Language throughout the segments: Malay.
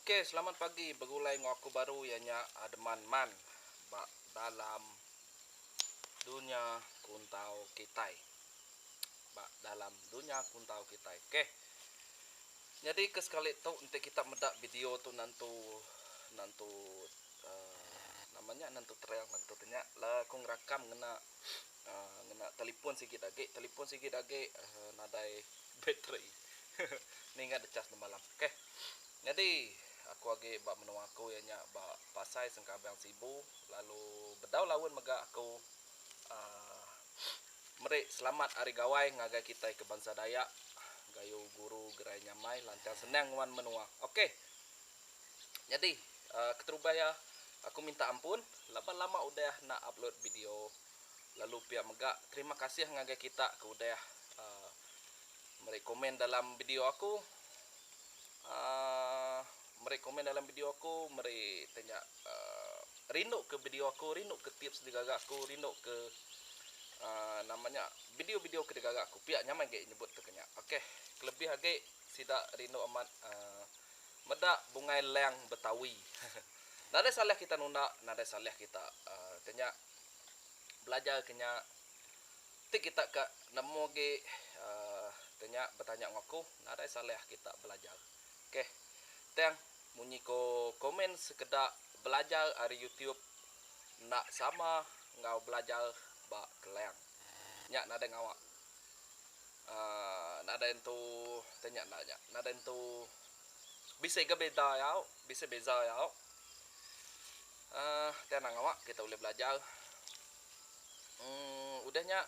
Oke, selamat pagi. Begulai ngaku baru ianya Ademan Man dalam dunia kuntau kitai. Dalam dunia kuntau kitai. Oke. Jadi sekali tu untuk kita medak video tu nantu namanya nantu terang nantu tanya lah kong rakam ngena telepon sikit lagi nadai bateri. Ni ingat decas malam. Oke. Jadi aku agi bak menua aku ianya bak pasai sengkabang sibu lalu bedau lawan mega aku uh, meri selamat hari gawai ngagai kita ke bangsa Dayak gayu guru gerai nyamai lancar senang wan menua. Oke. Jadi keterubaya aku minta ampun lama-lama udah nak upload video lalu pihak mega terima kasih ngagai kita ke udah meri komen dalam video aku merekomen dalam video aku, tanya rindu ke video aku, rindu ke tips di gagak aku, rindu ke namanya video-video ke gagak aku. Pihak nyaman gak nyebut tu kenya. Okey, lebih lagi sida rindu amat medak bungai leang Betawi. Nada salah kita nunda, nada salah kita tanya belajar kenya tik kita ke nemu ge tanya bertanya ngaku, nada salah kita belajar. Okey. Teng munyi ko komen sekedar belajar dari YouTube nak sama ngau belajar ba keleng. Nyak nada ngawak. Nada entu tanya nanya. Nada entu bisa ke beda yau, bisa beza yau. Teng ngawak kita boleh belajar. Udahnya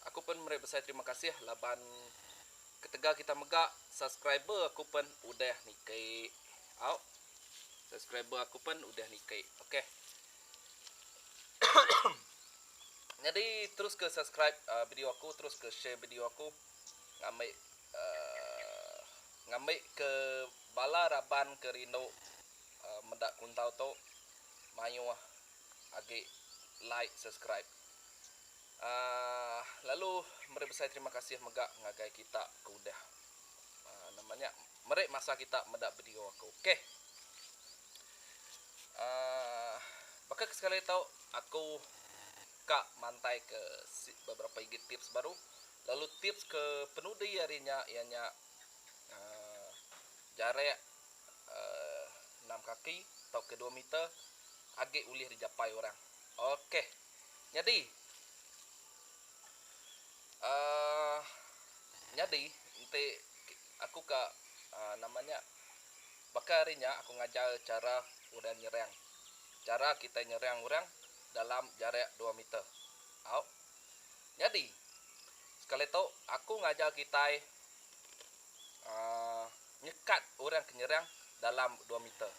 aku pun besar terima kasih laban ketika kita megak subscriber aku pun udah nikai subscriber aku pun udah nikai. Okey. Jadi terus ke subscribe video aku, terus ke share video aku ngambil ke bala raban ke Rino mendak kuntau tu mayu agi like subscribe. Lalu mereka besar terima kasih megak ngagai kita ke udah namanya mereka masa kita medak video aku. Okey. Bakal sekali tahu aku kak mantai ke beberapa tips baru. Lalu tips ke penudi harinya ianya jarak 6 kaki atau ke 2 meter agak ulih dicapai orang. Okey. Jadi jadi nanti aku ke namanya bakarinya aku ngajar cara udah nyerang. Cara kita nyerang orang dalam jarak 2 meter. Jadi sekali tu aku ngajar kita nyekat orang kenyerang dalam 2 meter.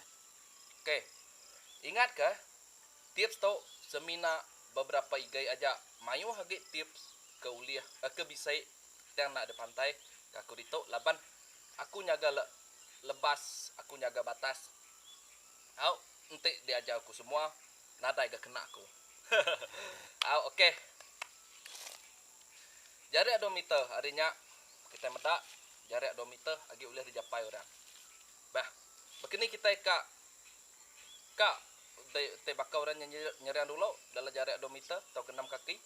Okey. Ingat ke tips tu semina beberapa igai aja mayu hagi tips ke uliah ke bisai yang nak ada pantai aku ditok laban aku nyaga lebas aku nyaga batas entik diajar aku semua nada gak kena aku. Okey. Jarak 2 meter harinya kita medak jarak 2 meter agi ulih dicapai orang. Bah, begini kita kak te bakal orang nyerang dulu dalam jarak 2 meter atau ke 6 kaki.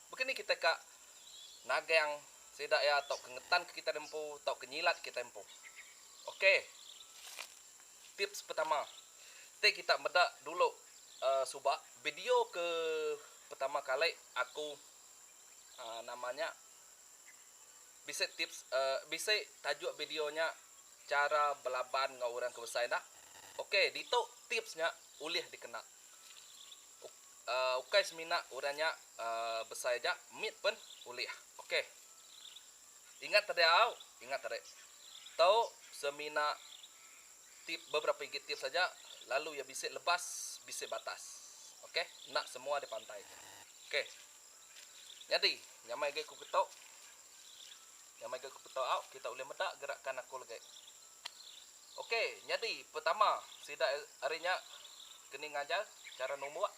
Begini kita kak nagang sedak ya atau kengetan kita tempuh atau kenyilat kita tempuh. Okey. Tips pertama. Kita medak dulu subak video ke pertama kali aku namanya bisa tips bisa tajuk videonya cara belaban ngau orang kebesar dah. Okey, dito tipsnya ulih dikena. Ukai semina orangnya besar aja mit pun ulih. Okey. Ingat tadi ingat tadi. Tahu semina beberapa tips saja lalu ya bisa lepas, bisa batas. Okey, nak semua di pantai. Okey. Jadi, nyamai gay ku ketok. Nyamai gay ku ketok kita boleh medak gerakan aku lagi. Okey, jadi pertama sida harinya kena ngajar cara nombor.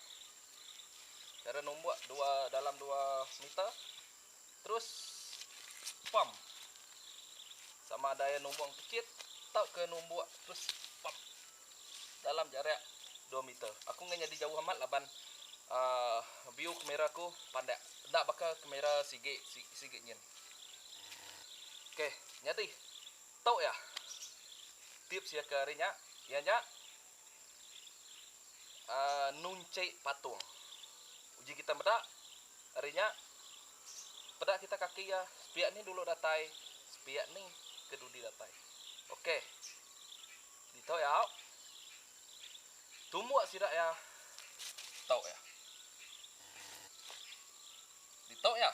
Cara nombor dalam 2 meter. Terus pump. sama ada yang numbuk kecil tau ke numbuk terus pop dalam jarak 2 meter. Aku ngenya di jauh amat laban view kameraku pandai. Ndak bakal kamera sige nyen. Oke, nyati. Tau ya. Tips ya ke harinya, ya nya. Nuncik patung. Uji kita bedak harinya. Bedak kita kaki ya. Sepiak ni dulu datai. Sepiak ni kedudi datai. Oke. Ditau ya. Tumuak sidak ya. Tau ya. Ditau ya.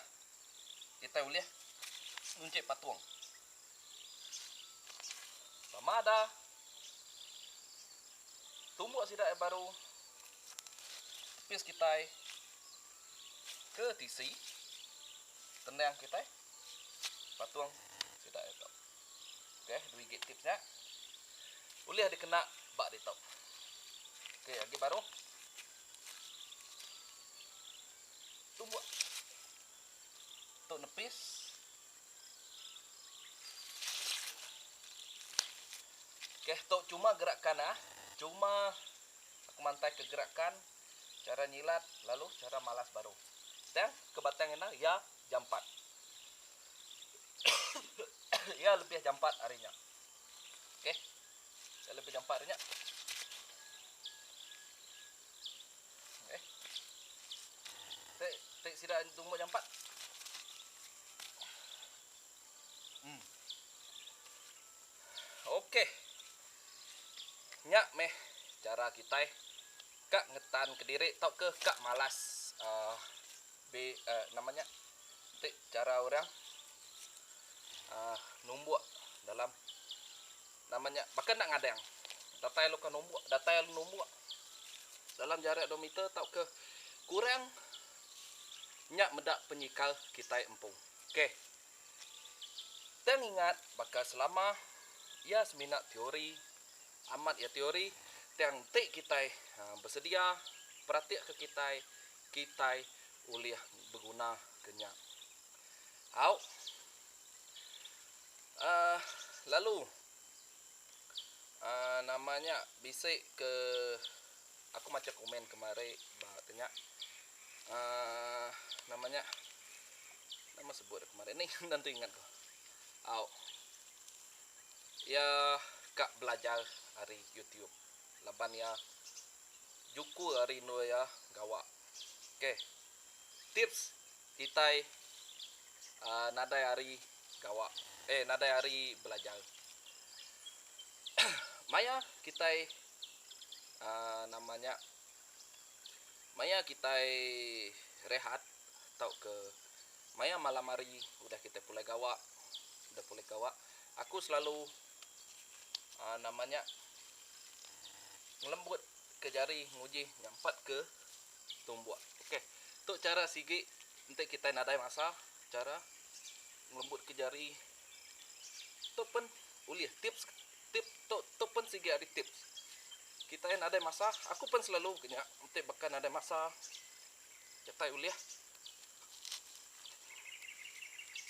Kita boleh nuncik patung. Sama ada. Tumuak sidak ya baru. Pis kita ke tisi. Tendang kita patung sidak ya tau. Oke, dua gig tipsnya. Boleh dikena bak di tau. Oke, lagi baru. Tunggu. Tuk nepis. Oke, tuk cuma gerakan Cuma aku mantai ke gerakan, cara nyilat, lalu cara malas baru. Dan ke batang ini ya jam 4. Ya lebih jam 4 harinya. Oke. Ya lebih jam 4 harinya. Tidak tunggu jam 4. Oke. Nyak meh cara kita kak ngetan ke diri tau ke kak malas namanya cara orang numbuk dalam namanya bahkan nak ngadang datai lu kan numbuk dalam jarak 2 meter tau ke kurang nyak medak penyikal kita empung. Oke. Dan ingat bakal selama ya seminat teori amat ya teori yang tik kita bersedia perhatian ke kita uliah berguna kenyak. Lalu namanya bisik ke aku macam komen kemarin tanya namanya nama sebut kemarin ni nanti ingat kau. Ya kak belajar hari YouTube laban ya juku hari nu ya gawa. Oke. Tips kita nada hari gawa nada hari belajar. Maya kita namanya Maya kita rehat tau ke Maya malam hari udah kita mulai gawa. Aku selalu namanya ngelembut ke jari nguji nyampat ke tumbuk. Oke. Untuk cara sigi nanti kita nadai masa cara ngelembut ke jari. Tu pun uliah tips tu pun sigi hari tips. Kita nadai masa, aku pun selalu kena nanti bahkan nadai masa. Kita uliah.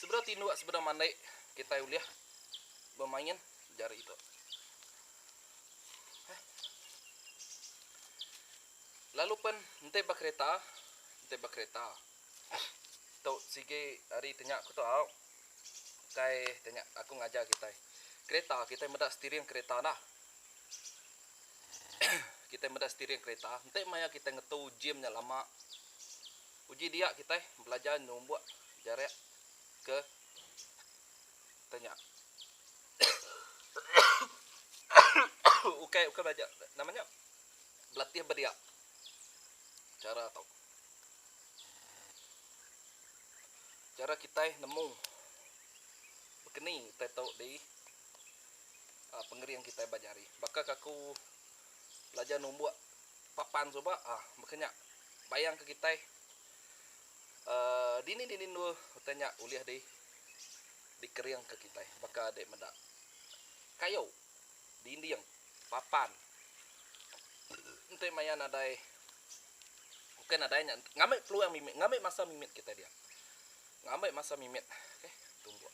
Seberapa tindu seberapa mandai kita uliah bermain jari itu. Lalu pun nanti kereta tau sige hari tanya aku tau kai tanya aku ngajar kita kita medak steering kereta dah. Kita medak steering kereta nanti maya kita ngetu jamnya lama uji dia kita belajar nombok jarak ke tanya. Oke belajar namanya berlatih berdia cara tau cara kita nemu begini kita tahu di pengeri yang kita bajari bakal aku belajar nombok papan coba makanya bayang ke kita dini dulu tanya uliah di keriang ke kita bakal ada medak kayu di indiang papan ente mayan adai bukan adanya ngambil peluang mimit ngambil masa mimit kita dia ngambil masa mimit. Oke, tunggu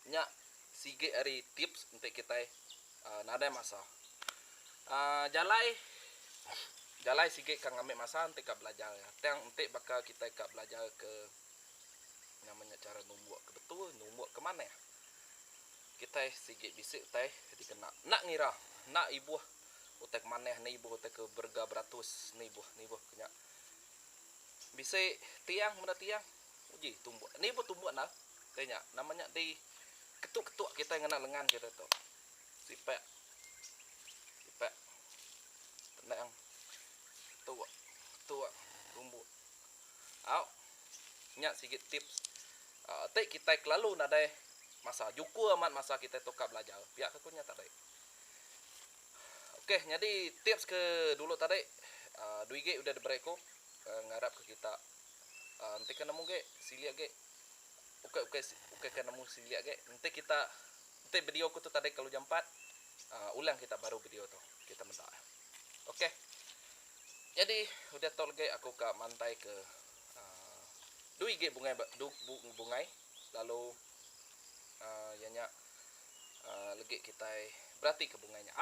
nya sige ari tips untuk kita nada masa jalai sige kang ambil masa untuk belajar ya tang untuk bakal kita belajar ke namanya cara numbuak ke betul numbuak kemana ya kita sige bisik teh dikena nak ngira nak ibu utek maneh nih ibu utek ke berga beratus nih ibu kenya bisa tiang mana tiang uji tumbuh nih ibu tumbuh nah tanya namanya di ketuk kita ngena lengan kita tuh sipek tenang tua tumbuh au nya sedikit tips te kita lalu nadai masa juku amat masa kita toka belajar pihak akunya tadi oke jadi tips ke dulu tadi duige udah dibereko ngarap ke kita nanti kena nemu ge silia ge oke kena nemu silia ge nanti video ku tuh tadi kalau jam 4 ulang kita baru video tuh kita minta oke jadi udah tol ge aku ke mantai ke duige bungai lalu yanya lagi kita berarti ke bunganya